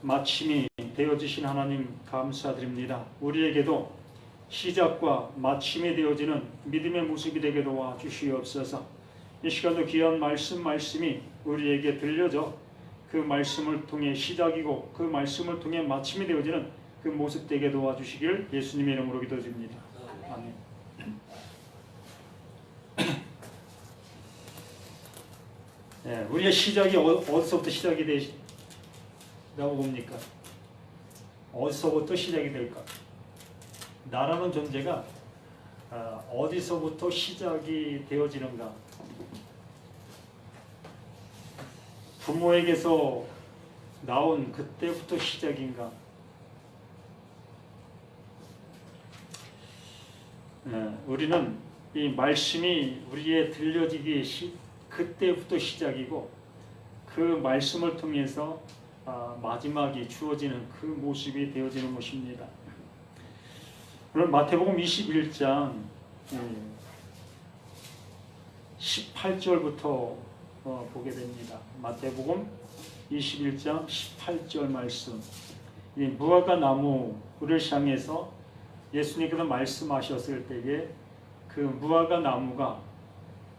마침이 되어주신 하나님 감사드립니다. 우리에게도 시작과 마침이 되어지는 믿음의 모습이 되게 도와주시옵소서. 이 시간도 귀한 말씀이 우리에게 들려져 그 말씀을 통해 시작이고 그 말씀을 통해 마침이 되어지는 그 모습 되게 도와주시길 예수님의 이름으로 기도드립니다. 아멘. 네, 우리의 시작이 어디서부터 시작이 되라고 봅니까? 어디서부터 시작이 될까? 나라는 존재가 어디서부터 시작이 되어지는가? 부모에게서 나온 그때부터 시작인가? 우리는 이 말씀이 우리에 들려지기 그때부터 시작이고 그 말씀을 통해서 마지막이 주어지는 그 모습이 되어지는 것입니다. 오늘 마태복음 21장 18절부터 보게 됩니다. 마태복음 21장 18절 말씀. 이 무화과 나무를 향해서 예수님께서 말씀하셨을 때에 그 무화과 나무가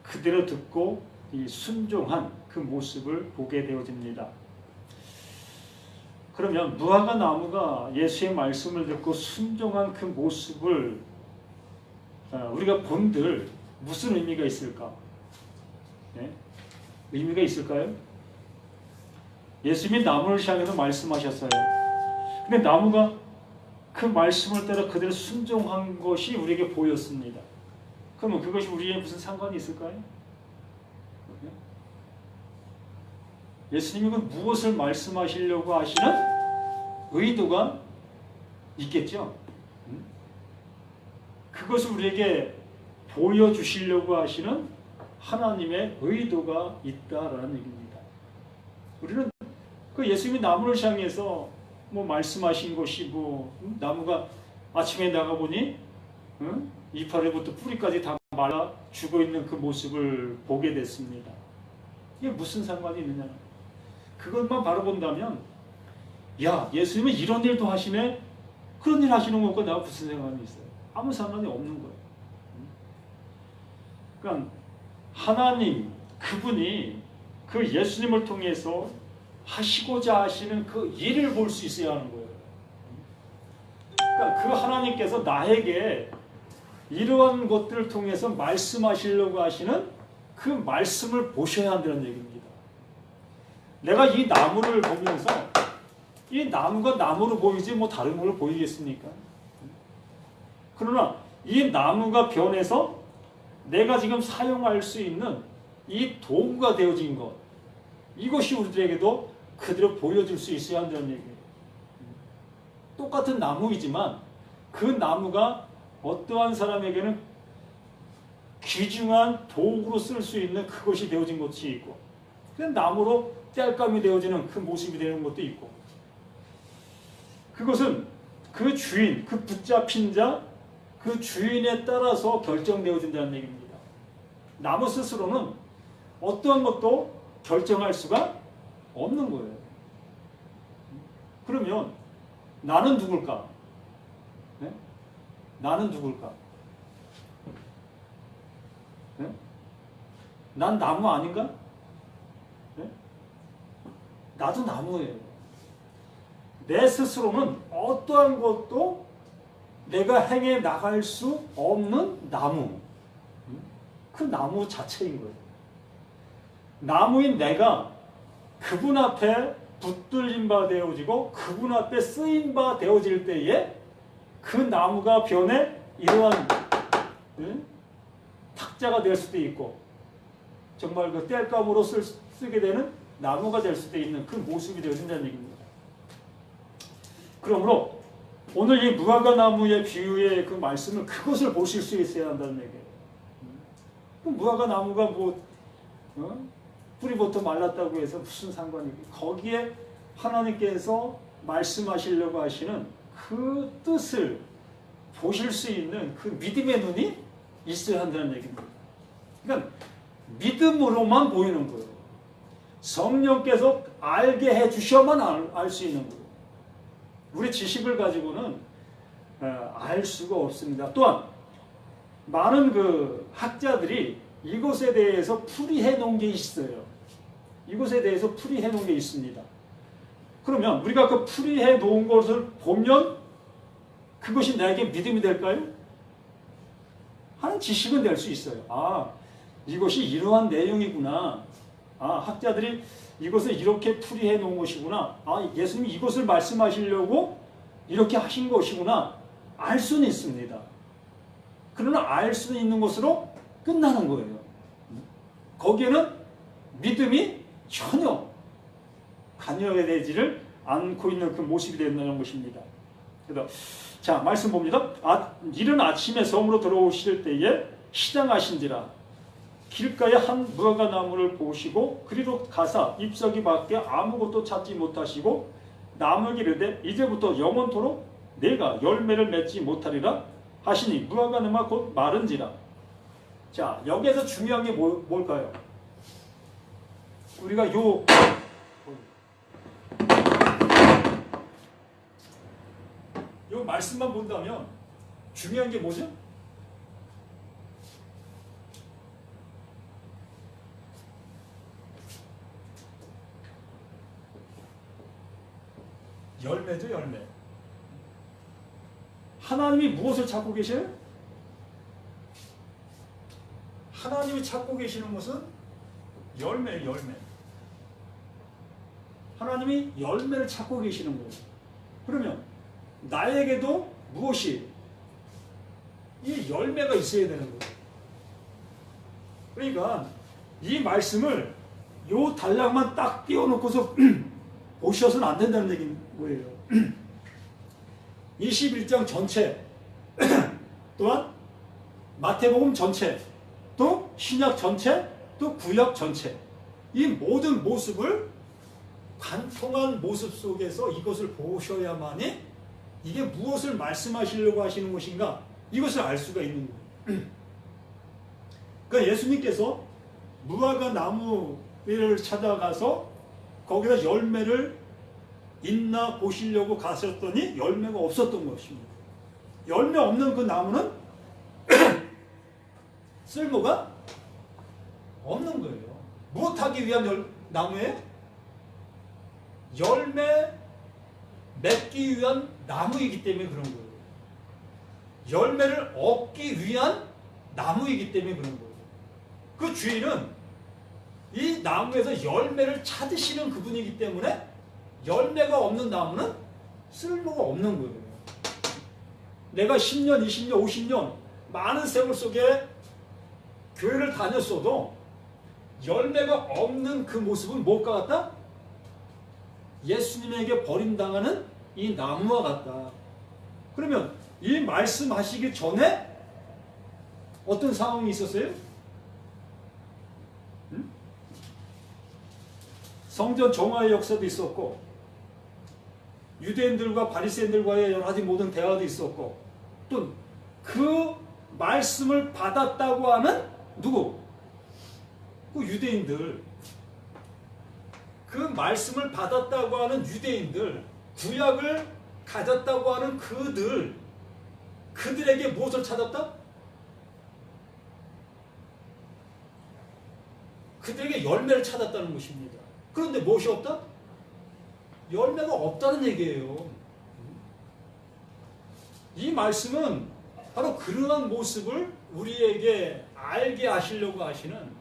그대로 듣고 이 순종한 그 모습을 보게 되어집니다. 그러면 무화과 나무가 예수의 말씀을 듣고 순종한 그 모습을 우리가 본들 무슨 의미가 있을까? 네? 의미가 있을까요? 예수님이 나무를 향해서 말씀하셨어요. 근데 나무가 그 말씀을 따라 그대로 순종한 것이 우리에게 보였습니다. 그러면 그것이 우리에 무슨 상관이 있을까요? 예수님은 무엇을 말씀하시려고 하시는 의도가 있겠죠. 그것을 우리에게 보여주시려고 하시는 하나님의 의도가 있다라는 얘기입니다. 우리는 그 예수님이 나무를 향해서 말씀하신 것이 나무가 아침에 나가보니 이파리부터 뿌리까지 다 말라 죽어 있는 그 모습을 보게 됐습니다. 이게 무슨 상관이 있느냐? 그것만 바로 본다면 야, 예수님은 이런 일도 하시네? 그런 일 하시는 것과 나와 무슨 상관이 있어요? 아무 상관이 없는 거예요. 그러니까 하나님, 그분이 그 예수님을 통해서 하시고자 하시는 그 일을 볼 수 있어야 하는 거예요. 그러니까 그 하나님께서 나에게 이러한 것들을 통해서 말씀하시려고 하시는 그 말씀을 보셔야 한다는 얘기입니다. 내가 이 나무를 보면서 이 나무가 나무로 보이지 다른 걸 보이겠습니까? 그러나 이 나무가 변해서 내가 지금 사용할 수 있는 이 도구가 되어진 것, 이것이 우리들에게도 그대로 보여줄 수 있어야 한다는 얘기예요. 똑같은 나무이지만 그 나무가 어떠한 사람에게는 귀중한 도구로 쓸 수 있는 그것이 되어진 것이 있고, 그 나무로 땔감이 되어지는 그 모습이 되는 것도 있고, 그것은 그 주인, 그 붙잡힌 자, 그 주인에 따라서 결정되어진다는 얘기입니다. 나무 스스로는 어떠한 것도 결정할 수가 없는 거예요. 그러면 나는 누굴까? 네? 나는 누굴까? 네? 난 나무 아닌가? 네? 나도 나무예요. 내 스스로는 어떠한 것도 내가 행해 나갈 수 없는 나무. 그 나무 자체인 거예요. 나무인 내가 그분 앞에 붙들린 바 되어지고 그분 앞에 쓰인 바 되어질 때에 그 나무가 변해 이러한 탁자가 될 수도 있고 정말 그 땔감으로 쓰게 되는 나무가 될 수도 있는 그 모습이 되어진다는 얘기입니다. 그러므로 오늘 이 무화과 나무의 비유의 그 말씀은 그것을 보실 수 있어야 한다는 얘기예요. 그 무화과 나무가 뿌리부터 말랐다고 해서 무슨 상관이고, 거기에 하나님께서 말씀하시려고 하시는 그 뜻을 보실 수 있는 그 믿음의 눈이 있어야 한다는 얘기입니다. 그러니까 믿음으로만 보이는 거예요. 성령께서 알게 해주셔야만 알 수 있는 거예요. 우리 지식을 가지고는 알 수가 없습니다. 또한 많은 그 학자들이 이것에 대해서 풀이해 놓은 게 있어요. 이것에 대해서 풀이해 놓은 게 있습니다. 그러면 우리가 그 풀이해 놓은 것을 보면 그것이 나에게 믿음이 될까요? 하는 지식은 될 수 있어요. 아, 이것이 이러한 내용이구나. 아, 학자들이 이것을 이렇게 풀이해 놓은 것이구나. 아, 예수님이 이것을 말씀하시려고 이렇게 하신 것이구나. 알 수는 있습니다. 그러나 알 수 있는 것으로 끝나는 거예요. 거기에는 믿음이 전혀 관여되지를 않고 있는 그 모습이 된다는 것입니다. 그래서 자, 말씀 봅니다. 이른 아침에 성으로 들어오실 때에 시장하신지라 길가에 한 무화과 나무를 보시고 그리로 가사 잎사귀 밖에 아무것도 찾지 못하시고 나무에게 이르되 이제부터 영원토록 내가 열매를 맺지 못하리라 하시니 무화과 나무가 곧 마른지라. 자, 여기에서 중요한 게 뭘까요? 우리가 요 말씀만 본다면 중요한 게 뭐죠? 열매죠, 열매. 하나님이 무엇을 찾고 계셔요? 하나님이 찾고 계시는 것은 열매예요, 열매. 하나님이 열매를 찾고 계시는 거예요. 그러면 나에게도 무엇이 이 열매가 있어야 되는 거예요. 그러니까 이 말씀을 요 단락만 딱 띄워놓고서 보셔서는 안 된다는 얘기인 거예요. 21장 전체 또한 마태복음 전체 또 신약 전체 또 구약 전체 이 모든 모습을 관통한 모습 속에서 이것을 보셔야만이 이게 무엇을 말씀하시려고 하시는 것인가 이것을 알 수가 있는 거예요. 그러니까 예수님께서 무화과 나무를 찾아가서 거기서 열매를 있나 보시려고 가셨더니 열매가 없었던 것입니다. 열매 없는 그 나무는 쓸모가 없는 거예요. 무엇하기 위한 나무에 열매 맺기 위한 나무이기 때문에 그런 거예요. 열매를 얻기 위한 나무이기 때문에 그런 거예요. 그 주인은 이 나무에서 열매를 찾으시는 그분이기 때문에 열매가 없는 나무는 쓸모가 없는 거예요. 내가 10년, 20년, 50년 많은 세월 속에 교회를 다녔어도 열매가 없는 그 모습은 무엇과 같다? 예수님에게 버림당하는 이 나무와 같다. 그러면 이 말씀하시기 전에 어떤 상황이 있었어요? 성전 정화의 역사도 있었고 유대인들과 바리새인들과의 여러 가지 모든 대화도 있었고 또 그 말씀을 받았다고 하는 누구? 그 유대인들, 그 말씀을 받았다고 하는 유대인들, 구약을 가졌다고 하는 그들에게 무엇을 찾았다? 그들에게 열매를 찾았다는 것입니다. 그런데 무엇이 없다? 열매가 없다는 얘기예요. 이 말씀은 바로 그러한 모습을 우리에게 알게 하시려고 하시는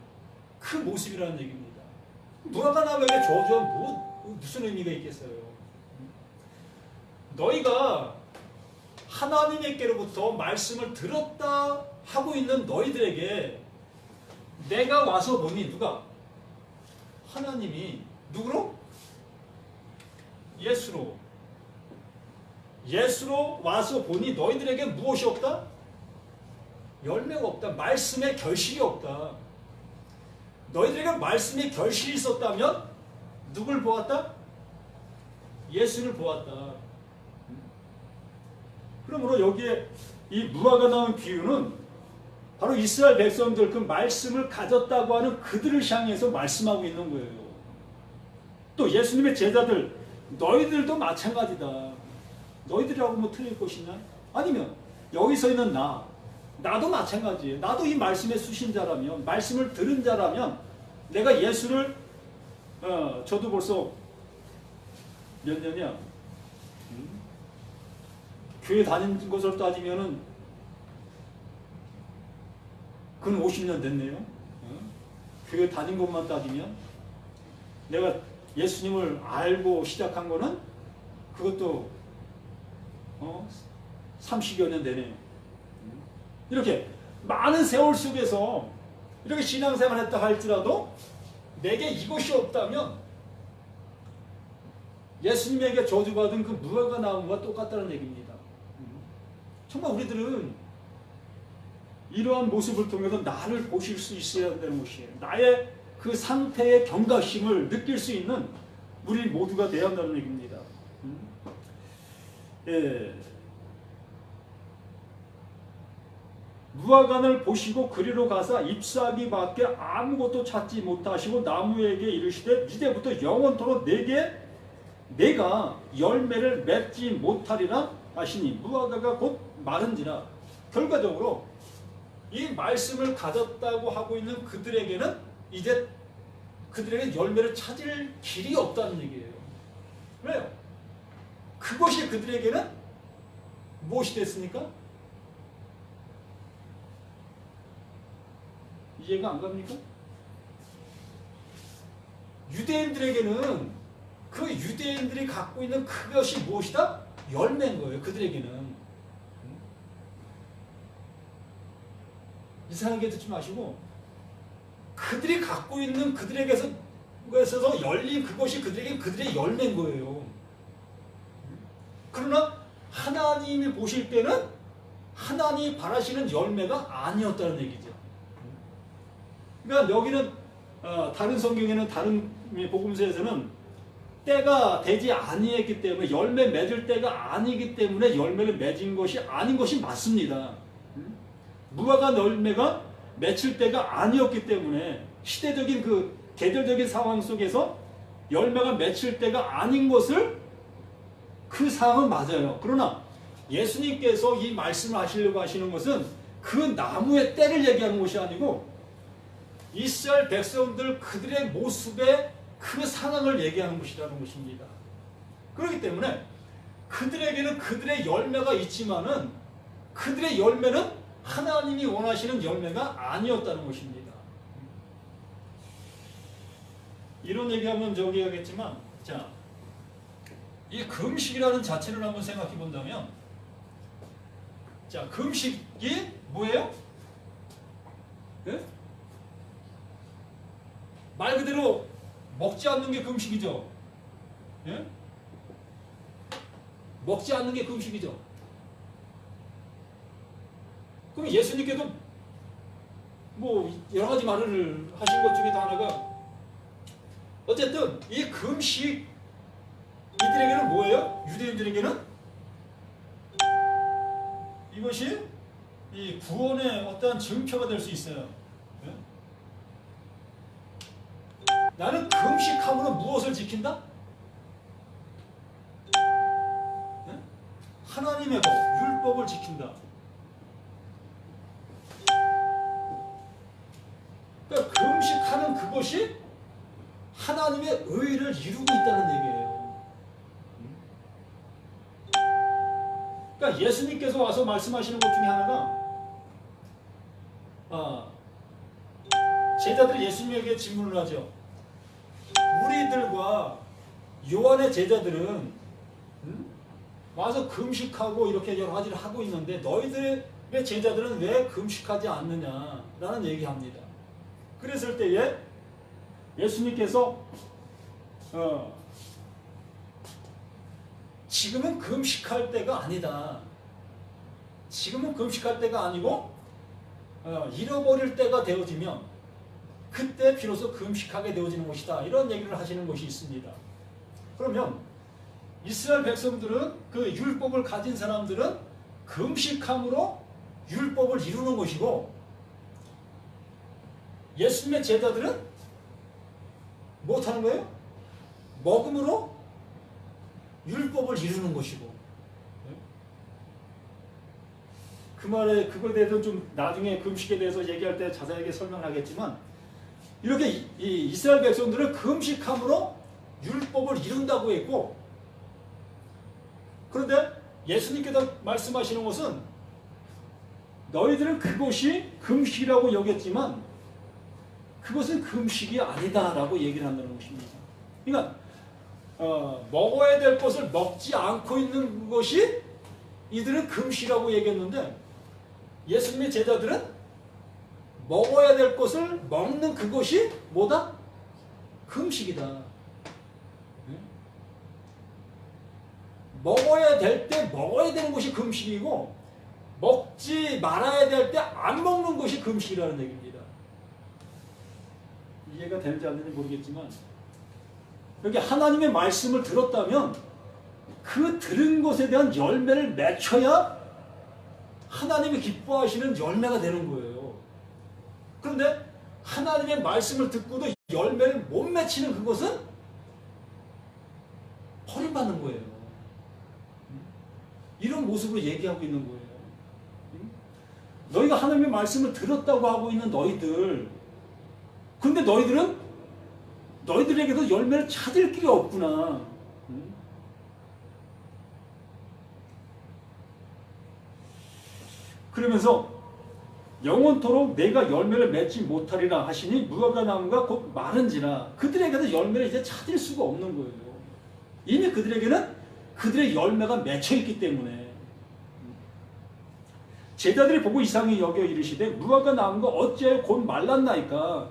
그 모습이라는 얘기입니다. 무화과 나무에게 저주한 무슨 의미가 있겠어요? 너희가 하나님께로부터 말씀을 들었다 하고 있는 너희들에게 내가 와서 보니 누가? 하나님이 누구로? 예수로 와서 보니 너희들에게 무엇이 없다? 열매가 없다. 말씀의 결실이 없다. 너희들에게 말씀의 결실이 있었다면 누굴 보았다? 예수를 보았다. 그러므로 여기에 이 무화과 나무 비유는 바로 이스라엘 백성들 그 말씀을 가졌다고 하는 그들을 향해서 말씀하고 있는 거예요. 또 예수님의 제자들 너희들도 마찬가지다. 너희들이라고 뭐 틀릴 것이냐? 아니면 여기 서 있는 나도 마찬가지예요. 나도 이 말씀의 수신자라면, 말씀을 들은 자라면, 내가 예수를 저도 벌써 몇 년이야? 교회 다닌 것을 따지면은 근 50년 됐네요. 교회 다닌 것만 따지면 내가 예수님을 알고 시작한 거는 그것도 30여 년 되네요. 이렇게 많은 세월 속에서 이렇게 신앙생활 했다 할지라도 내게 이것이 없다면 예수님에게 저주받은 그 무화과 나무와 똑같다는 얘기입니다. 정말 우리들은 이러한 모습을 통해서 나를 보실 수 있어야 되는 것이에요. 나의 그 상태의 경각심을 느낄 수 있는 우리 모두가 되어야 한다는 얘기입니다. 예. 무화과를 보시고 그리로 가사 잎사귀밖에 아무것도 찾지 못하시고 나무에게 이르시되 이제부터 영원토록 내가 열매를 맺지 못하리라 하시니 무화과가 곧 마른지라. 결과적으로 이 말씀을 가졌다고 하고 있는 그들에게는 이제 그들에게 열매를 찾을 길이 없다는 얘기예요. 왜요? 그것이 그들에게는 무엇이 됐습니까? 이해가 안 갑니까? 유대인들에게는 그 유대인들이 갖고 있는 그것이 무엇이다? 열매인 거예요. 그들에게는. 이상하게 듣지 마시고 그들이 갖고 있는 그들에게서 열린 그것이 그들에게 그들의 열매인 거예요. 그러나 하나님이 보실 때는 하나님이 바라시는 열매가 아니었다는 얘기죠. 그러니까 여기는 다른 성경에는 다른 복음서에서는 때가 되지 아니했기 때문에 열매 맺을 때가 아니기 때문에 열매를 맺은 것이 아닌 것이 맞습니다. 무화과 열매가 맺힐 때가 아니었기 때문에 시대적인 그 계절적인 상황 속에서 열매가 맺힐 때가 아닌 것을 그 상황은 맞아요. 그러나 예수님께서 이 말씀을 하시려고 하시는 것은 그 나무의 때를 얘기하는 것이 아니고 이스라엘 백성들 그들의 모습의 그 상황을 얘기하는 것이라는 것입니다. 그렇기 때문에 그들에게는 그들의 열매가 있지만은 그들의 열매는 하나님이 원하시는 열매가 아니었다는 것입니다. 이런 얘기하면 저기 하겠지만, 자, 이 금식이라는 자체를 한번 생각해 본다면, 자, 금식이 뭐예요? 네? 말 그대로 먹지 않는 게 금식이죠. 예? 먹지 않는 게 금식이죠. 그럼 예수님께도 뭐 여러 가지 말을 하신 것 중에 하나가 어쨌든 이 금식 이들에게는 뭐예요? 유대인들에게는 이것이 이 구원의 어떠한 증표가 될 수 있어요. 예? 나는 금식함으로 무엇을 지킨다? 예? 하나님의 법, 율법을 지킨다. 그러니까 금식하는 그것이 하나님의 의를 이루고 있다는 얘기예요. 그러니까 예수님께서 와서 말씀하시는 것 중에 하나가 제자들이 예수님에게 질문을 하죠. 우리들과 요한의 제자들은 와서 금식하고 이렇게 여러 가지를 하고 있는데 너희들의 제자들은 왜 금식하지 않느냐라는 얘기합니다. 그랬을 때에 예수님께서 지금은 금식할 때가 아니다. 지금은 금식할 때가 아니고 잃어버릴 때가 되어지면 그때 비로소 금식하게 되어지는 것이다. 이런 얘기를 하시는 것이 있습니다. 그러면 이스라엘 백성들은 그 율법을 가진 사람들은 금식함으로 율법을 이루는 것이고 예수님의 제자들은 못하는 거예요? 먹음으로 율법을 이루는 것이고 그 말에 그거에 대해서 좀 나중에 금식에 대해서 얘기할 때 자세하게 설명하겠지만 이렇게 이 이스라엘 백성들은 금식함으로 율법을 이룬다고 했고 그런데 예수님께서 말씀하시는 것은 너희들은 그것이 금식이라고 여겼지만 그것은 금식이 아니다라고 얘기를 한다는 것입니다. 그러니까 먹어야 될 것을 먹지 않고 있는 것이 이들은 금식이라고 얘기했는데 예수님의 제자들은 먹어야 될 것을 먹는 그것이 뭐다? 금식이다. 먹어야 될 때 먹어야 되는 것이 금식이고 먹지 말아야 될 때 안 먹는 것이 금식이라는 얘기입니다. 이해가 되는지 안 되는지 모르겠지만 여기 하나님의 말씀을 들었다면 그 들은 것에 대한 열매를 맺혀야 하나님이 기뻐하시는 열매가 되는 거예요. 그런데 하나님의 말씀을 듣고도 열매를 못 맺히는 그것은 버림받는 거예요. 이런 모습으로 얘기하고 있는 거예요. 너희가 하나님의 말씀을 들었다고 하고 있는 너희들, 근데 너희들에게도 열매를 찾을 길이 없구나. 그러면서 영원토록 내가 열매를 맺지 못하리라 하시니 무화과 나무가 곧 마른지라 그들에게도 열매를 이제 찾을 수가 없는 거예요. 이미 그들에게는 그들의 열매가 맺혀 있기 때문에 제자들이 보고 이상히 여겨 이르시되 무화과 나무가 어찌하여 곧 말랐나이까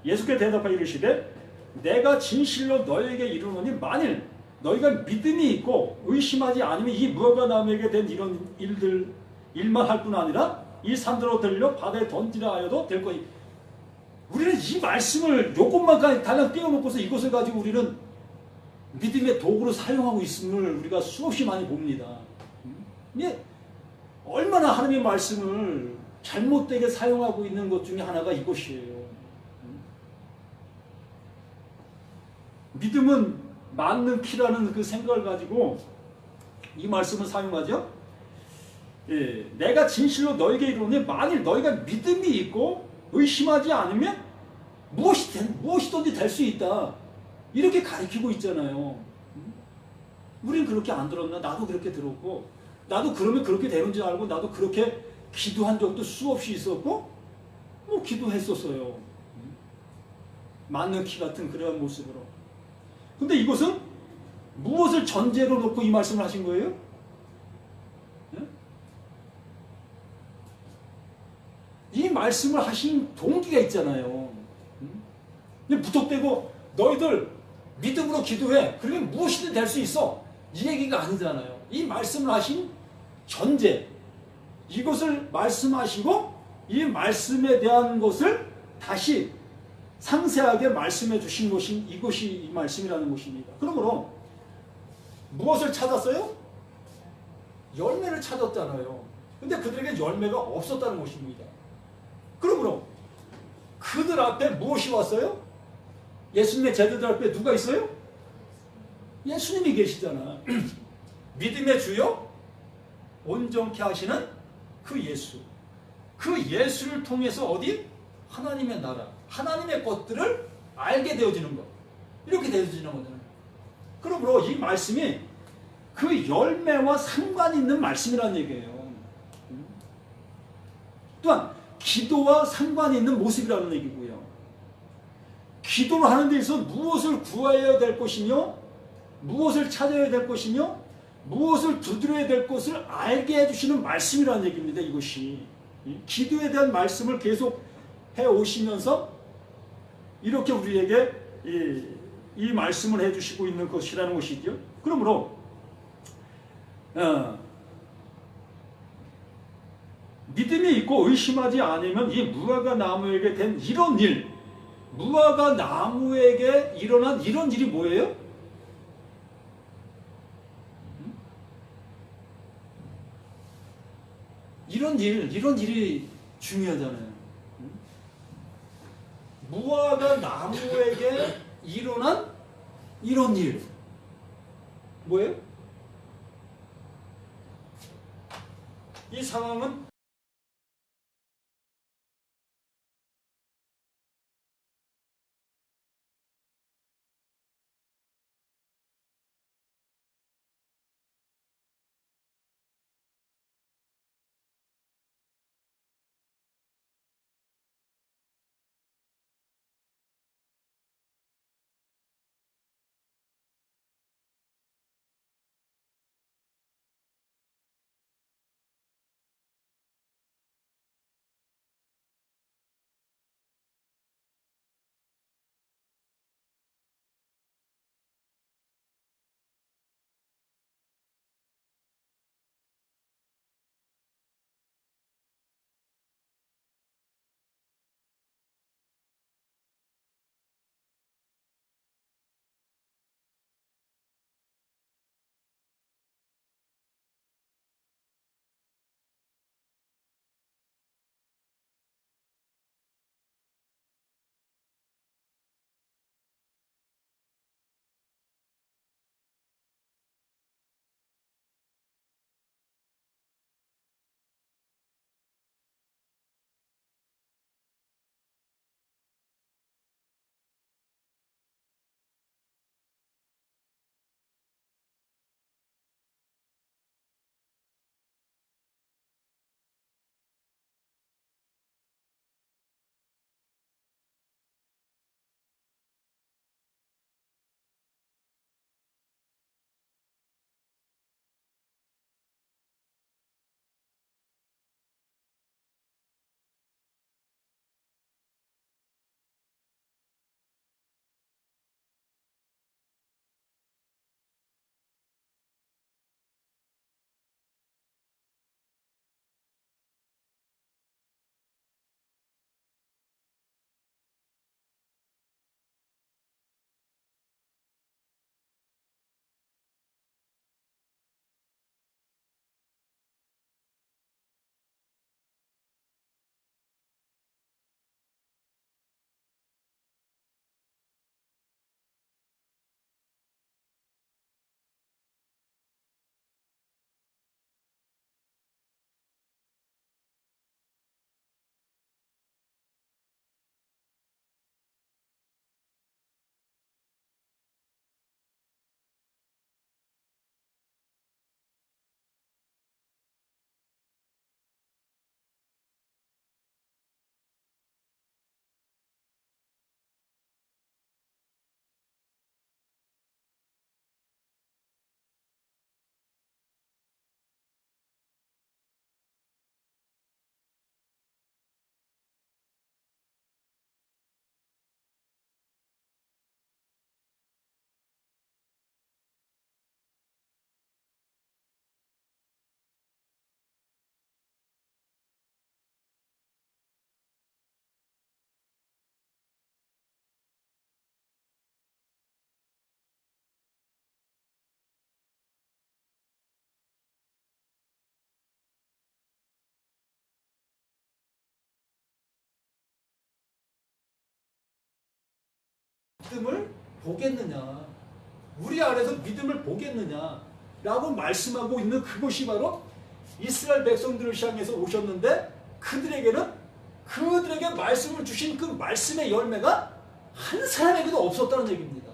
예수께서 대답하여 이르시되 내가 진실로 너에게 이르노니 만일 너희가 믿음이 있고 의심하지 않으면 이 무화과 나무에게 된 이런 일만 할 뿐 아니라 이 산들로 들려 바다에 던지라 하여도 될 거니. 우리는 이 말씀을 요것만 달랑 떼어놓고서 이것을 가지고 우리는 믿음의 도구로 사용하고 있음을 우리가 수없이 많이 봅니다. 이게 얼마나 하나님의 말씀을 잘못되게 사용하고 있는 것 중에 하나가 이것이에요. 믿음은 맞는 키라는 그 생각을 가지고 이 말씀을 사용하죠. 예, 내가 진실로 너에게 이르노니 만일 너희가 믿음이 있고 의심하지 않으면 무엇이든지 될 수 있다. 이렇게 가르치고 있잖아요. 우린 그렇게 안 들었나? 나도 그렇게 들었고 나도 그러면 그렇게 되는 줄 알고 나도 그렇게 기도한 적도 수없이 있었고 뭐 기도했었어요. 맞는 키 같은 그런 모습으로. 근데 이것은 무엇을 전제로 놓고 이 말씀을 하신 거예요? 이 말씀을 하신 동기가 있잖아요. 무턱대고 너희들 믿음으로 기도해. 그러면 무엇이든 될 수 있어. 이 얘기가 아니잖아요. 이 말씀을 하신 전제, 이것을 말씀하시고 이 말씀에 대한 것을 다시 상세하게 말씀해 주신 것이 이것이 이 말씀이라는 것입니다. 그러므로 무엇을 찾았어요? 열매를 찾았잖아요. 근데 그들에게 열매가 없었다는 것입니다. 그러므로 그들 앞에 무엇이 왔어요? 예수님의 제자들 앞에 누가 있어요? 예수님이 계시잖아. 믿음의 주요 온전케 하시는 그 예수. 그 예수를 통해서 어디? 하나님의 나라, 하나님의 것들을 알게 되어지는 것. 이렇게 되어지는 거잖아요. 그러므로 이 말씀이 그 열매와 상관이 있는 말씀이라는 얘기예요. 또한 기도와 상관이 있는 모습이라는 얘기고요. 기도를 하는 데 있어서 무엇을 구해야 될 것이며 무엇을 찾아야 될 것이며 무엇을 두드려야 될 것을 알게 해주시는 말씀이라는 얘기입니다. 이것이 기도에 대한 말씀을 계속 해오시면서 이렇게 우리에게 이 말씀을 해주시고 있는 것이라는 것이죠. 그러므로 믿음이 있고 의심하지 않으면 이 무화과 나무에게 된 이런 일, 무화과 나무에게 일어난 이런 일이 뭐예요? 이런 일이 중요하잖아요. 무화과 나무에게 일어난 이런 일. 뭐예요? 이 상황은 믿음을 보겠느냐, 우리 안에서 믿음을 보겠느냐 라고 말씀하고 있는 그것이 바로 이스라엘 백성들을 향해서 오셨는데, 그들에게 말씀을 주신 그 말씀의 열매가 한 사람에게도 없었다는 얘기입니다.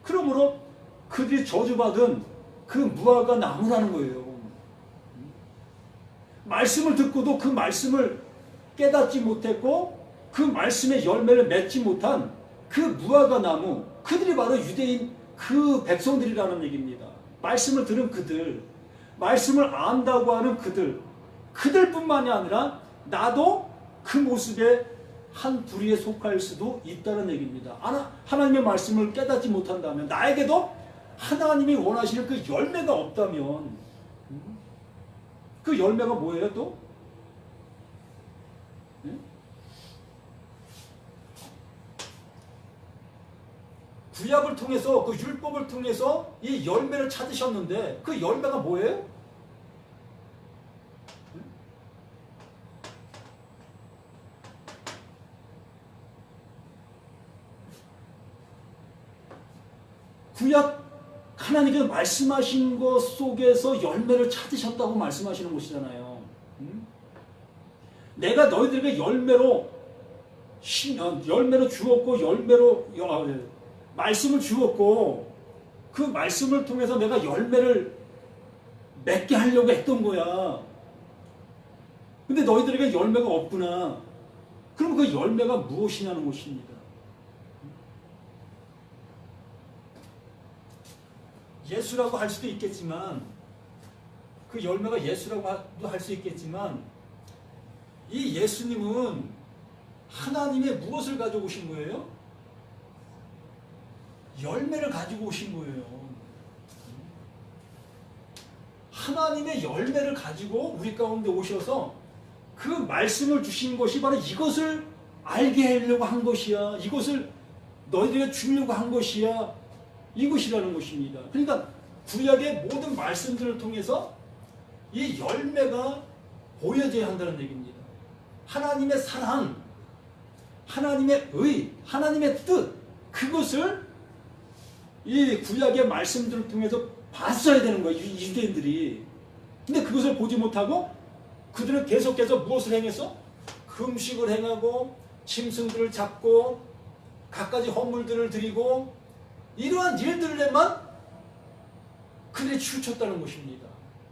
그러므로 그들이 저주받은 그 무화과 나무라는 거예요. 말씀을 듣고도 그 말씀을 깨닫지 못했고 그 말씀의 열매를 맺지 못한 그 무화과 나무, 그들이 바로 유대인 그 백성들이라는 얘기입니다. 말씀을 들은 그들, 말씀을 안다고 하는 그들뿐만이 아니라 나도 그 모습의 한 부류에 속할 수도 있다는 얘기입니다. 하나님의 말씀을 깨닫지 못한다면, 나에게도 하나님이 원하시는 그 열매가 없다면, 그 열매가 뭐예요 또? 구약을 통해서, 그 율법을 통해서 이 열매를 찾으셨는데 그 열매가 뭐예요? 구약 하나님께서 말씀하신 것 속에서 열매를 찾으셨다고 말씀하시는 것이잖아요. 내가 너희들에게 열매로 주었고, 말씀을 주었고, 그 말씀을 통해서 내가 열매를 맺게 하려고 했던 거야. 근데 너희들에게 열매가 없구나. 그럼 그 열매가 무엇이냐는 것입니다. 예수라고 할 수도 있겠지만, 그 열매가 예수라고 할 수 있겠지만, 이 예수님은 하나님의 무엇을 가지고 오신 거예요? 열매를 가지고 오신 거예요. 하나님의 열매를 가지고 우리 가운데 오셔서 그 말씀을 주신 것이 바로 이것을 알게 하려고 한 것이야. 이것을 너희들에게 주려고 한 것이야. 이것이라는 것입니다. 그러니까 구약의 모든 말씀들을 통해서 이 열매가 보여져야 한다는 얘기입니다. 하나님의 사랑, 하나님의 의, 하나님의 뜻, 그것을 이 구약의 말씀들을 통해서 봤어야 되는 거예요, 유대인들이. 근데 그것을 보지 못하고 그들은 계속해서 무엇을 행했어? 금식을 행하고 짐승들을 잡고 갖가지 헌물들을 드리고 이러한 일들에만 그들이 치우쳤다는 것입니다.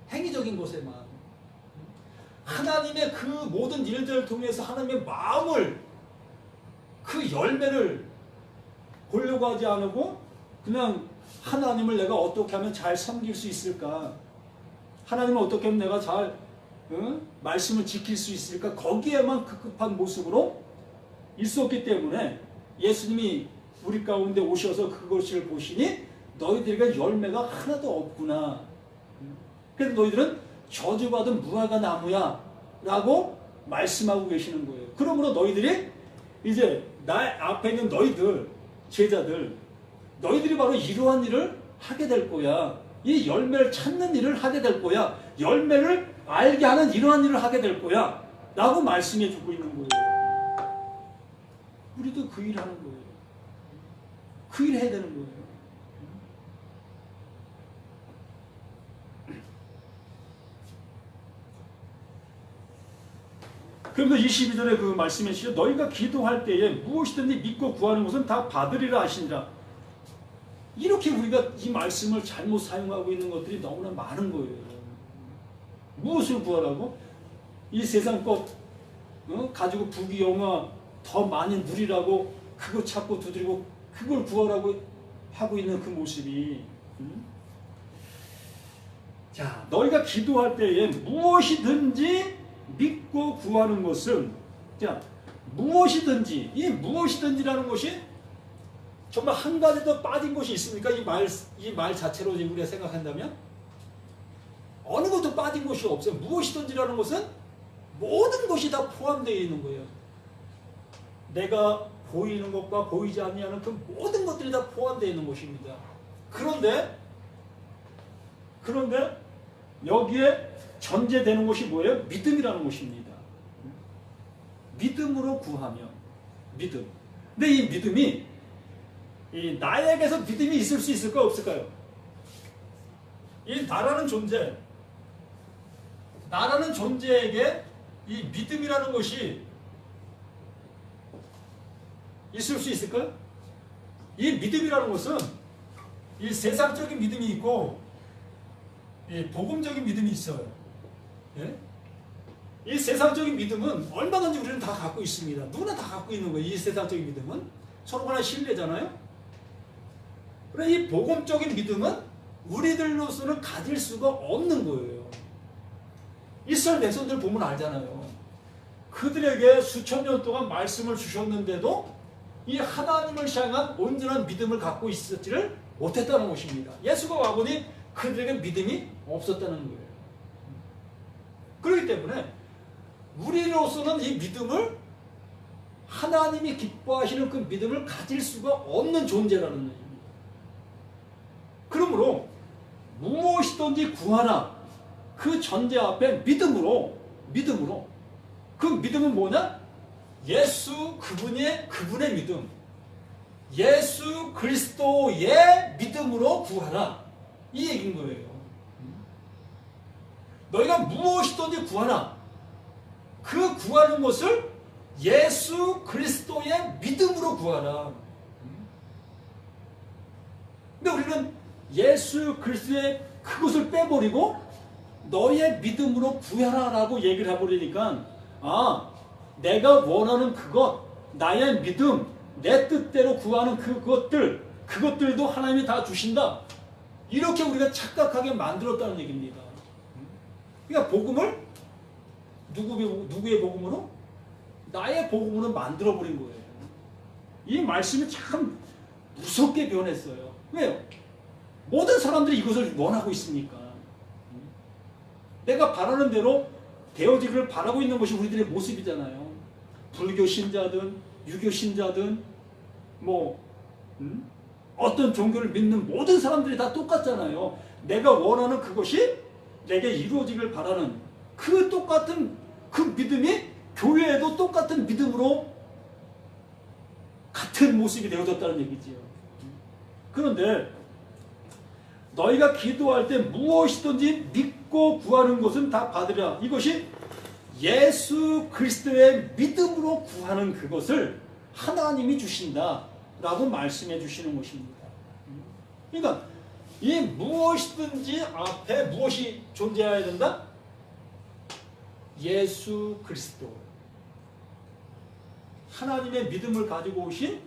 행위적인 것에만. 하나님의 그 모든 일들을 통해서 하나님의 마음을, 그 열매를 보려고 하지 않고 그냥 하나님을 내가 어떻게 하면 잘 섬길 수 있을까? 하나님을 어떻게 하면 내가 잘 말씀을 지킬 수 있을까? 거기에만 급급한 모습으로 있었기 때문에 예수님이 우리 가운데 오셔서 그것을 보시니 너희들에게 열매가 하나도 없구나. 그래서 너희들은 저주받은 무화과 나무야 라고 말씀하고 계시는 거예요. 그러므로 너희들이 이제 나 앞에 있는 너희들, 제자들, 너희들이 바로 이러한 일을 하게 될 거야. 이 열매를 찾는 일을 하게 될 거야. 열매를 알게 하는 이러한 일을 하게 될 거야 라고 말씀해 주고 있는 거예요. 우리도 그 일 하는 거예요. 그 일 해야 되는 거예요. 그러면서 22절에 그 말씀해 주시죠. 너희가 기도할 때에 무엇이든지 믿고 구하는 것은 다 받으리라 하시니라. 이렇게 우리가 이 말씀을 잘못 사용하고 있는 것들이 너무나 많은 거예요. 무엇을 구하라고? 이 세상 것 가지고 부귀영화 더 많이 누리라고 그거 찾고 두드리고 그걸 구하라고 하고 있는 그 모습이. 자, 너희가 기도할 때에 무엇이든지 믿고 구하는 것은, 자, 무엇이든지, 이 무엇이든지라는 것이 정말 한 가지 더 빠진 것이 있습니까? 이 말 자체로 우리가 생각한다면 어느 것도 빠진 것이 없어요. 무엇이든지라는 것은 모든 것이 다 포함되어 있는 거예요. 내가 보이는 것과 보이지 아니하는 그 모든 것들이 다 포함되어 있는 것입니다. 그런데 여기에 전제되는 것이 뭐예요? 믿음이라는 것입니다. 믿음으로 구하면, 믿음. 근데 이 믿음이 나에게서 믿음이 있을 수 있을까요? 없을까요? 이 나라는 존재에게 이 믿음이라는 것이 있을 수 있을까요? 이 믿음이라는 것은 이 세상적인 믿음이 있고 이 복음적인 믿음이 있어요. 예? 이 세상적인 믿음은 얼마든지 우리는 다 갖고 있습니다. 누구나 다 갖고 있는 거예요. 이 세상적인 믿음은 서로 간에 신뢰잖아요. 그러나 이 복음적인 믿음은 우리들로서는 가질 수가 없는 거예요. 이스라엘 백성들 보면 알잖아요. 그들에게 수천 년 동안 말씀을 주셨는데도 이 하나님을 향한 온전한 믿음을 갖고 있었지를 못했다는 것입니다. 예수가 와보니 그들에게 믿음이 없었다는 거예요. 그렇기 때문에 우리로서는 이 믿음을, 하나님이 기뻐하시는 그 믿음을 가질 수가 없는 존재라는 얘기입니다. 그러므로 무엇이든지 구하나 그 전제 앞에 믿음으로, 그 믿음은 뭐냐? 예수 그분의 믿음, 예수 그리스도의 믿음으로 구하라, 이 얘기인 거예요. 너희가 무엇이든지 구하나 그 구하는 것을 예수 그리스도의 믿음으로 구하라. 근데 우리는 예수 그리스도의 그것을 빼버리고 너의 믿음으로 구하라라고 얘기를 해버리니까, 내가 원하는 그것, 나의 믿음, 내 뜻대로 구하는 그것들도 하나님이 다 주신다, 이렇게 우리가 착각하게 만들었다는 얘기입니다. 그러니까 복음을 누구의 복음으로? 나의 복음으로 만들어버린 거예요. 이 말씀이 참 무섭게 변했어요. 왜요? 모든 사람들이 이것을 원하고 있으니까. 내가 바라는 대로 되어지기를 바라고 있는 것이 우리들의 모습이잖아요. 불교 신자든 유교 신자든 어떤 종교를 믿는 모든 사람들이 다 똑같잖아요. 내가 원하는 그것이 내게 이루어지길 바라는 그 똑같은 그 믿음이 교회에도 똑같은 믿음으로 같은 모습이 되어졌다는 얘기지요. 그런데 너희가 기도할 때 무엇이든지 믿고 구하는 것은 다 받으라. 이것이 예수 그리스도의 믿음으로 구하는 그것을 하나님이 주신다 라고 말씀해 주시는 것입니다. 그러니까 이 무엇이든지 앞에 무엇이 존재해야 된다? 예수 그리스도, 하나님의 믿음을 가지고 오신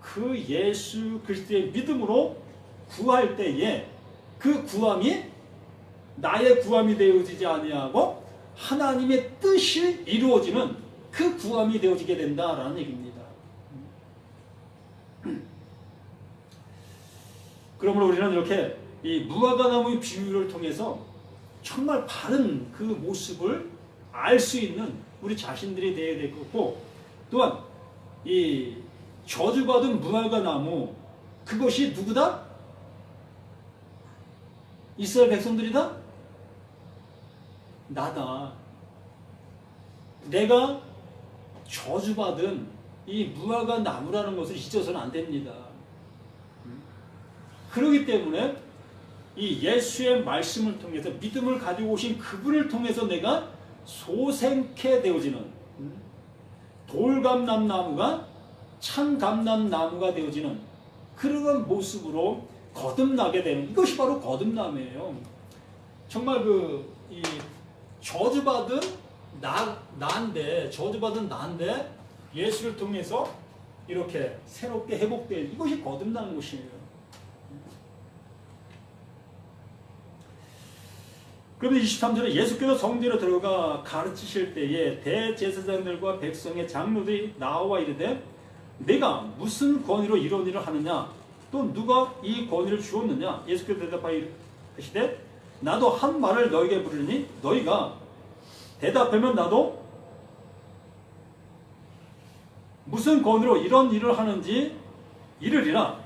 그 예수 그리스도의 믿음으로 구할 때에 그 구함이 나의 구함이 되어지지 아니하고 하나님의 뜻이 이루어지는 그 구함이 되어지게 된다라는 얘기입니다. 그러므로 우리는 이렇게 이 무화과나무의 비유를 통해서 정말 바른 그 모습을 알 수 있는 우리 자신들이 되어야 될 거고, 또한 이 저주받은 무화과나무, 그것이 누구다? 이스라엘 백성들이다? 나다. 내가 저주받은 이 무화과나무라는 것을 잊어서는 안 됩니다. 그렇기 때문에 이 예수의 말씀을 통해서 믿음을 가지고 오신 그분을 통해서 내가 소생케 되어지는 돌감람나무가 참감람나무가 되어지는 그런 모습으로 거듭나게 되는, 이것이 바로 거듭남이에요. 정말 이 저주받은 나인데 예수를 통해서 이렇게 새롭게 회복된, 이것이 거듭나는 것이에요. 그런데 23절에 예수께서 성전에 들어가 가르치실 때에 대제사장들과 백성의 장로들이 나와 이르되 내가 무슨 권위로 이런 일을 하느냐, 또 누가 이 권위를 주었느냐. 예수께서 대답하시되 나도 한 말을 너에게 부르니 너희가 대답하면 나도 무슨 권위로 이런 일을 하는지 이르리라.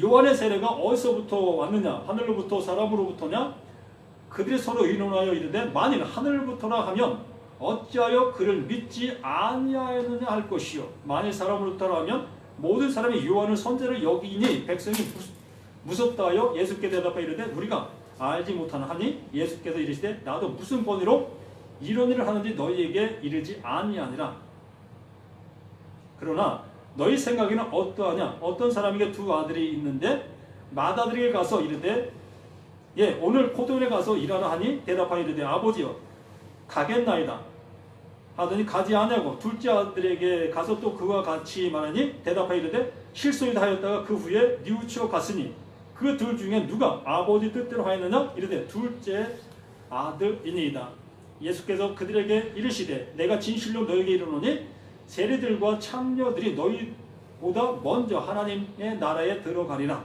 요한의 세례가 어디서부터 왔느냐? 하늘로부터 사람으로부터냐? 그들이 서로 의논하여 이르되 만일 하늘부터라 하면 어찌하여 그를 믿지 아니하였느냐 할 것이요 만일 사람으로부터 하면 모든 사람이 요한을 선지자로 여기니 백성이 무섭다 하여 예수께 대답하여 이르되 우리가 알지 못하나 하니 예수께서 이르시되 나도 무슨 권위로 이런 일을 하는지 너희에게 이르지 아니하니라. 그러나 너희 생각에는 어떠하냐? 어떤 사람에게 두 아들이 있는데 맏아들에게 가서 이르되 예 오늘 포도원에 가서 일하라 하니 대답하여 이르되 아버지여 가겠나이다 하더니 가지 아니하고 둘째 아들에게 가서 또 그와 같이 말하니 대답하여 이르되 실소이다 하였다가 그 후에 뉘우치어 갔으니 그 둘 중에 누가 아버지 뜻대로 하였느냐? 이르되 둘째 아들이니이다. 예수께서 그들에게 이르시되 내가 진실로 너에게 이르노니 세리들과 창녀들이 너희보다 먼저 하나님의 나라에 들어가리라.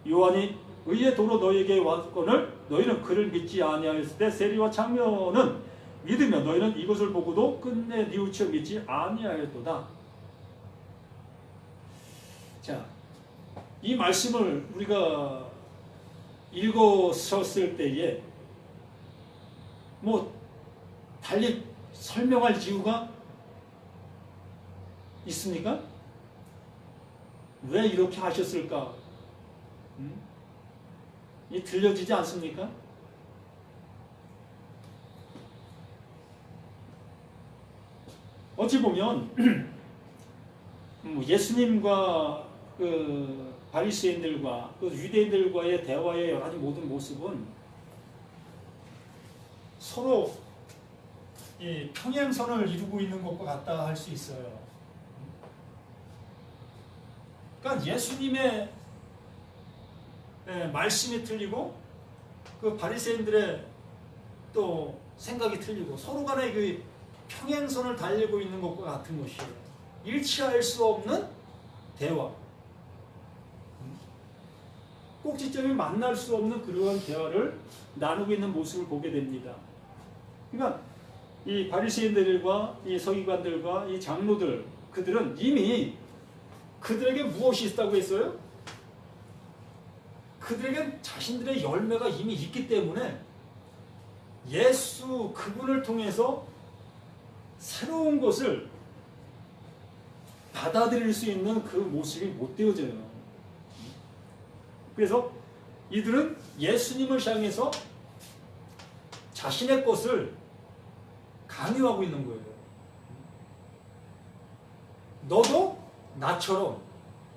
요한이 의의 도로 너희에게 왔거늘 너희는 그를 믿지 아니하였을 때 세리와 창녀는 믿으면 너희는 이것을 보고도 끝내 뉘우쳐 믿지 아니하였도다. 자, 이 말씀을 우리가 읽었을 때에 뭐 달리 설명할 이유가 있습니까? 왜 이렇게 하셨을까? 이 들려지지 않습니까? 어찌 보면 예수님과 그 바리새인들과 그 유대인들과의 대화의 여러 가지 모든 모습은 서로 이 평행선을 이루고 있는 것과 같다 할 수 있어요. 그러니까 예수님의 말씀이 틀리고 그 바리새인들의 또 생각이 틀리고 서로 간에 그 평행선을 달리고 있는 것과 같은 것이에요. 일치할 수 없는 대화. 꼭지점이 만날 수 없는 그러한 대화를 나누고 있는 모습을 보게 됩니다. 그러니까 이 바리새인들과 이 서기관들과 이 장로들 그들은 이미 그들에게 무엇이 있다고 했어요? 그들에겐 자신들의 열매가 이미 있기 때문에 예수 그분을 통해서 새로운 것을 받아들일 수 있는 그 모습이 못 되어져요. 그래서 이들은 예수님을 향해서 자신의 것을 강요하고 있는 거예요. 너도 나처럼,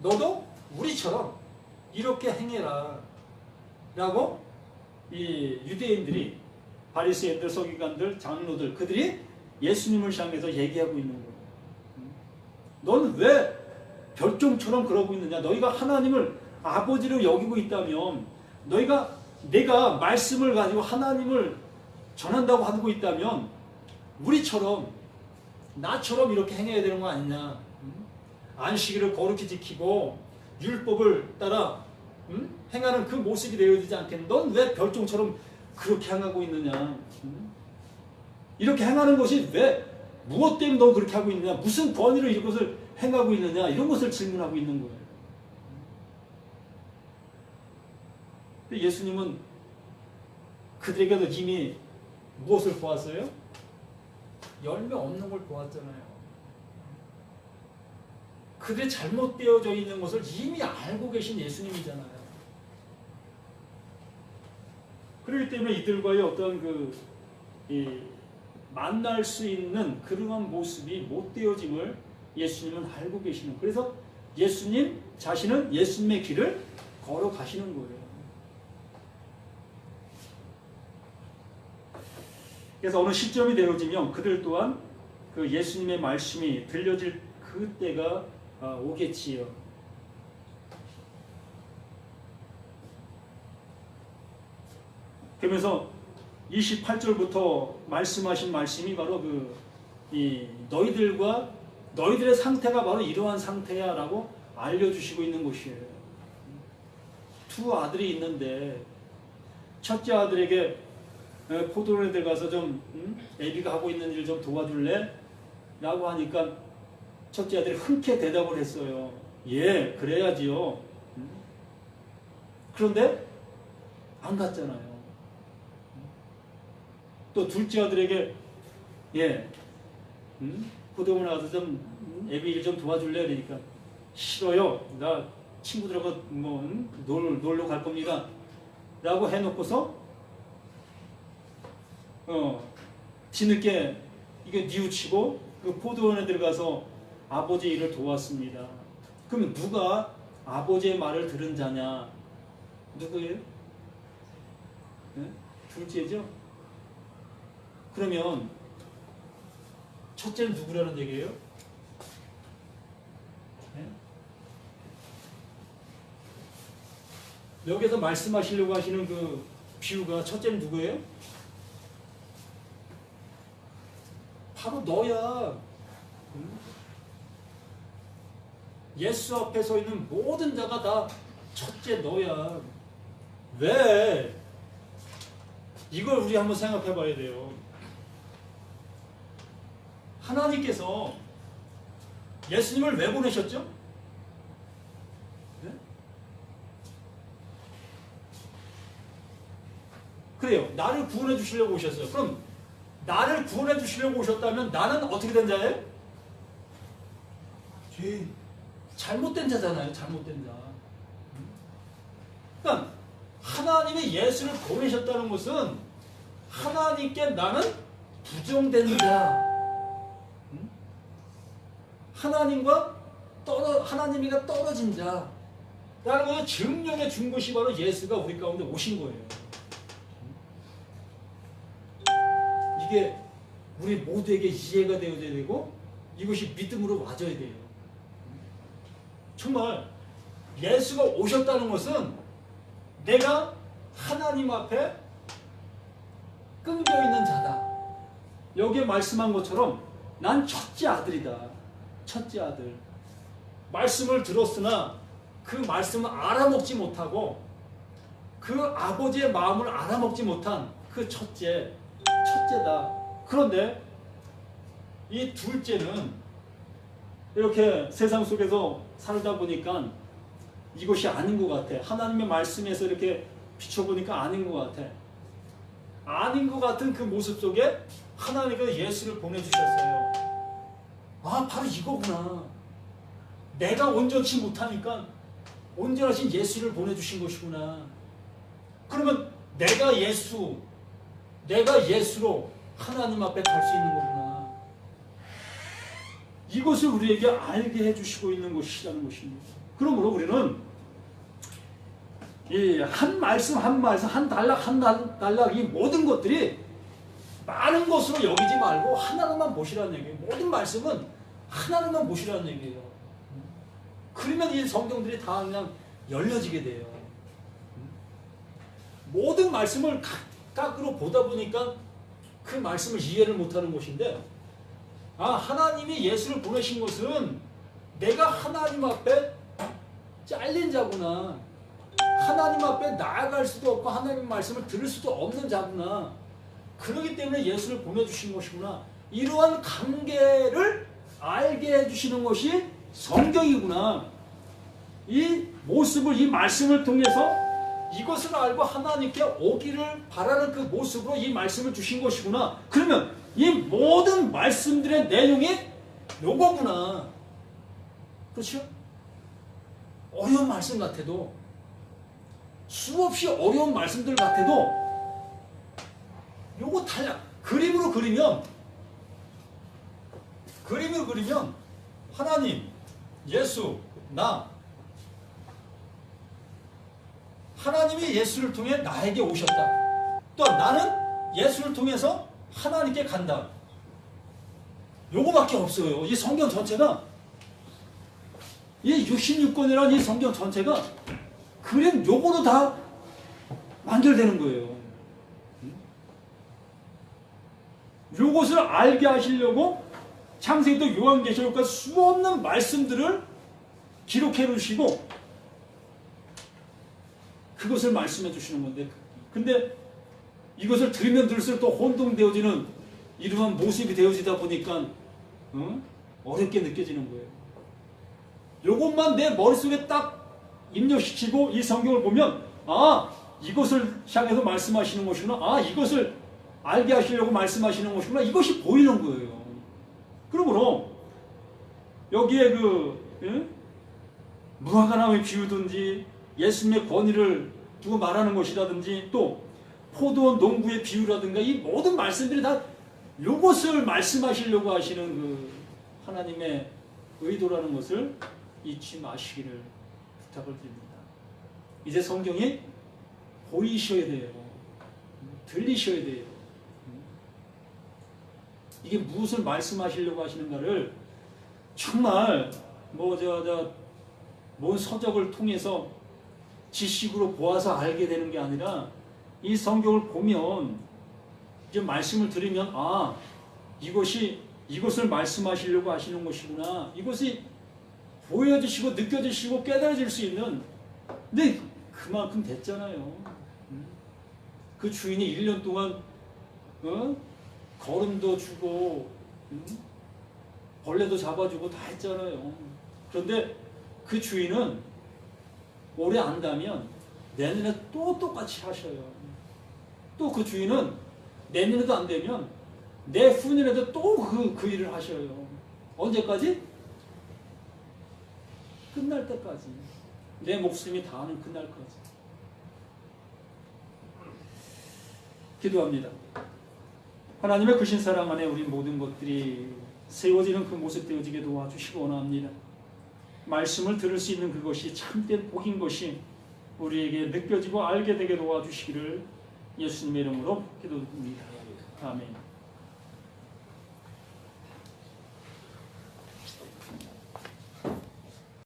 너도 우리처럼 이렇게 행해라 라고 이 유대인들이 바리새인들, 서기관들, 장로들 그들이 예수님을 향해서 얘기하고 있는 거예요. 넌 왜 별종처럼 그러고 있느냐? 너희가 하나님을 아버지로 여기고 있다면 내가 말씀을 가지고 하나님을 전한다고 하고 있다면 우리처럼 나처럼 이렇게 행해야 되는 거 아니냐? 안식일을 거룩히 지키고 율법을 따라 행하는 그 모습이 되어지지 않겠니? 넌 왜 별종처럼 그렇게 행하고 있느냐? 이렇게 행하는 것이 왜 무엇 때문에 너 그렇게 하고 있느냐? 무슨 권위로 이것을 행하고 있느냐? 이런 것을 질문하고 있는 거예요. 근데 예수님은 그들에게도 이미 무엇을 보았어요? 열매 없는 걸 보았잖아요. 그들이 잘못되어져 있는 것을 이미 알고 계신 예수님이잖아요. 그렇기 때문에 이들과의 어떤 만날 수 있는 그러한 모습이 못 되어짐을 예수님은 알고 계시는 거예요. 그래서 예수님 자신은 예수님의 길을 걸어가시는 거예요. 그래서 어느 시점이 되어지면 그들 또한 그 예수님의 말씀이 들려질 그때가 오겠지요. 그러면서 28절부터 말씀하신 말씀이 바로 너희들의 상태가 바로 이러한 상태야 라고 알려주시고 있는 것이에요. 두 아들이 있는데 첫째 아들에게 포도원에 들어가서 좀 애비가 하고 있는 일 좀 도와줄래? 라고 하니까 첫째 아들이 흔쾌 대답을 했어요. 예, 그래야지요. 그런데 안 갔잖아요. 또 둘째 아들에게 예, 포도원 나가서 좀 애비 일 좀 도와줄래? 그러니까 싫어요. 나 친구들하고 뭐 놀러 갈 겁니다. 라고 해놓고서 뒤늦게 이게 뉘우치고 그 포도원에 들어가서 아버지 일을 도왔습니다. 그러면 누가 아버지의 말을 들은 자냐? 누구예요? 네? 둘째죠? 그러면 첫째는 누구라는 얘기예요? 네? 여기서 말씀하시려고 하시는 그 비유가 첫째는 누구예요? 바로 너야. 예수 앞에 서 있는 모든 자가 다 첫째 너야. 왜? 이걸 우리 한번 생각해 봐야 돼요. 하나님께서 예수님을 왜 보내셨죠? 네? 그래요. 나를 구원해 주시려고 오셨어요. 그럼 나를 구원해 주시려고 오셨다면 나는 어떻게 된 자예요? 잘못된 자잖아요. 잘못된 자. 그러니까 하나님이 예수를 보내셨다는 것은 하나님께 나는 부정된 자. 하나님이가 떨어진 자. 라는 것을 증명해 준 것이 바로 예수가 우리 가운데 오신 거예요. 이게 우리 모두에게 이해가 되어야 되고 이것이 믿음으로 와줘야 돼요. 정말 예수가 오셨다는 것은 내가 하나님 앞에 끊겨 있는 자다. 여기에 말씀한 것처럼 난 첫째 아들이다. 첫째 아들. 말씀을 들었으나 그 말씀을 알아먹지 못하고 그 아버지의 마음을 알아먹지 못한 그 첫째다. 그런데 이 둘째는 이렇게 세상 속에서 살다 보니까 이것이 아닌 것 같아. 하나님의 말씀에서 이렇게 비춰보니까 아닌 것 같아. 아닌 것 같은 그 모습 속에 하나님께서 예수를 보내주셨어요. 아, 바로 이거구나. 내가 온전치 못하니까 온전하신 예수를 보내주신 것이구나. 그러면 내가 예수로 하나님 앞에 갈 수 있는 거구나. 이것을 우리에게 알게 해주시고 있는 것이라는 것입니다. 그러므로 우리는 이 한 말씀 한 단락 이 모든 것들이 많은 것으로 여기지 말고 하나로만 보시라는 얘기예요. 모든 말씀은 하나로만 보시라는 얘기예요. 그러면 이 성경들이 다 그냥 열려지게 돼요. 모든 말씀을 각각으로 보다 보니까 그 말씀을 이해를 못하는 것인데, 하나님이 예수를 보내신 것은 내가 하나님 앞에 잘린 자구나. 하나님 앞에 나아갈 수도 없고 하나님 말씀을 들을 수도 없는 자구나. 그렇기 때문에 예수를 보내주신 것이구나. 이러한 관계를 알게 해주시는 것이 성경이구나. 이 모습을, 이 말씀을 통해서 이것을 알고 하나님께 오기를 바라는 그 모습으로 이 말씀을 주신 것이구나. 그러면 이 모든 말씀들의 내용이 요거구나. 그렇죠? 어려운 말씀 같아도, 수없이 어려운 말씀들 같아도 요거 그림으로 그리면 하나님, 예수, 나, 하나님이 예수를 통해 나에게 오셨다. 또한 나는 예수를 통해서 하나님께 간다. 요거밖에 없어요. 이 성경 전체가, 이 66권이라는 이 성경 전체가 그림 요거로 다 완결되는 거예요. 요것을 알게 하시려고 창세기도 요한계시록까지 수없는 말씀들을 기록해 주시고 그것을 말씀해 주시는 건데, 근데 이것을 들으면 들을수록 또 혼동되어지는 이러한 모습이 되어지다 보니까 어렵게 느껴지는 거예요. 요것만 내 머릿속에 딱 입력시키고 이 성경을 보면 이것을 향해서 말씀하시는 것이구나. 이것을 알게 하시려고 말씀하시는 것이구나. 이것이 보이는 거예요. 그러므로 여기에 무화과나무의 비유든지 예수님의 권위를 두고 말하는 것이라든지 또 포도원 농부의 비유라든가 이 모든 말씀들이 다 이것을 말씀하시려고 하시는 그 하나님의 의도라는 것을 잊지 마시기를 부탁을 드립니다. 이제 성경이 보이셔야 돼요. 들리셔야 돼요. 이게 무엇을 말씀하시려고 하시는가를 정말 뭔 서적을 통해서 지식으로 보아서 알게 되는 게 아니라 이 성경을 보면 이제 말씀을 들으면 아 이것을 말씀하시려고 하시는 것이구나. 이것이 보여지시고 느껴지시고 깨달아질 수 있는 근데 그만큼 됐잖아요. 그 주인이 1년 동안 거름도 주고 벌레도 잡아주고 다 했잖아요. 그런데 그 주인은 오래 안다면 내년에 또 똑같이 하셔요. 또 그 주인은 내년에도 안 되면 내후년에도 또 그 일을 하셔요. 언제까지? 끝날 때까지. 내 목숨이 다하는 그날까지. 기도합니다. 하나님의 크신 사랑 안에 우리 모든 것들이 세워지는 그 모습 되어지게 도와주시기 원합니다. 말씀을 들을 수 있는 그것이 참된 복인 것이 우리에게 느껴지고 알게 되게 도와주시기를 예수님의 이름으로 기도드립니다. 아멘.